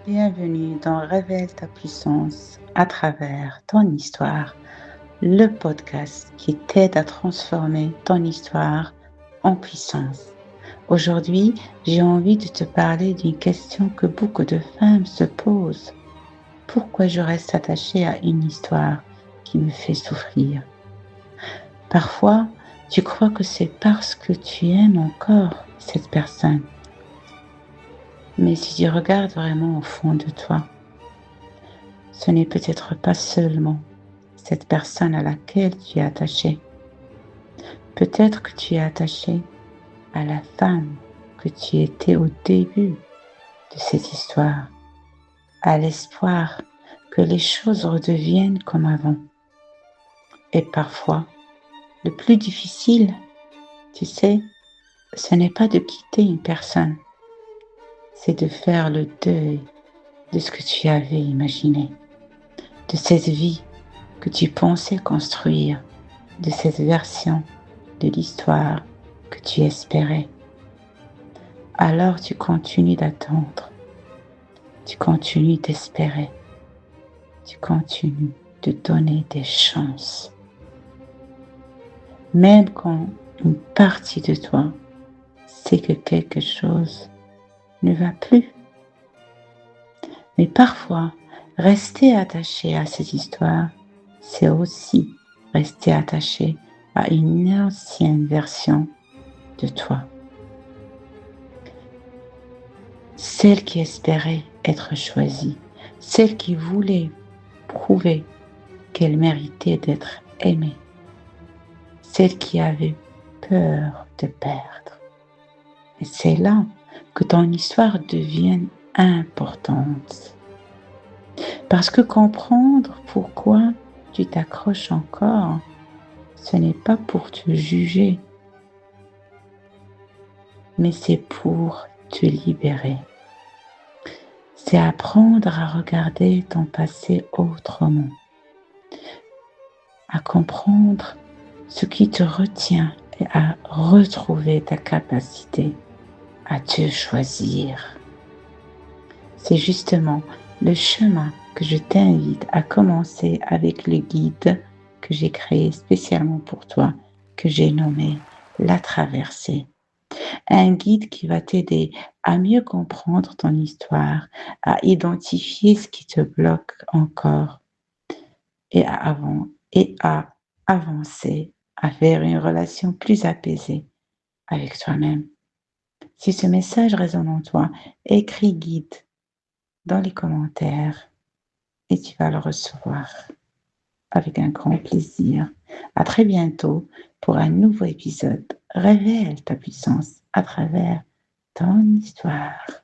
Bienvenue dans Révèle ta puissance à travers ton histoire, le podcast qui t'aide à transformer ton histoire en puissance. Aujourd'hui, j'ai envie de te parler d'une question que beaucoup de femmes se posent. Pourquoi je reste attachée à une histoire qui me fait souffrir? Parfois, tu crois que c'est parce que tu aimes encore cette personne. Mais si tu regardes vraiment au fond de toi, ce n'est peut-être pas seulement cette personne à laquelle tu es attaché. Peut-être que tu es attaché à la femme que tu étais au début de cette histoire, à l'espoir que les choses redeviennent comme avant. Et parfois, le plus difficile, tu sais, ce n'est pas de quitter une personne, c'est de faire le deuil de ce que tu avais imaginé, de cette vie que tu pensais construire, de cette version de l'histoire que tu espérais. Alors tu continues d'attendre, tu continues d'espérer, tu continues de donner des chances. Même quand une partie de toi sait que quelque chose ne va plus. Mais parfois, rester attaché à cette histoire, c'est aussi rester attaché à une ancienne version de toi. Celle qui espérait être choisie, celle qui voulait prouver qu'elle méritait d'être aimée, celle qui avait peur de perdre. Et c'est là que ton histoire devient importante. Parce que comprendre pourquoi tu t'accroches encore, ce n'est pas pour te juger, mais c'est pour te libérer. C'est apprendre à regarder ton passé autrement, à comprendre ce qui te retient et à retrouver ta capacité à te choisir. C'est justement le chemin que je t'invite à commencer avec le guide que j'ai créé spécialement pour toi, que j'ai nommé La Traversée. Un guide qui va t'aider à mieux comprendre ton histoire, à identifier ce qui te bloque encore et à avancer vers une relation plus apaisée avec toi-même. Si ce message résonne en toi, écris guide dans les commentaires et tu vas le recevoir avec un grand plaisir. À très bientôt pour un nouveau épisode. Révèle ta puissance à travers ton histoire.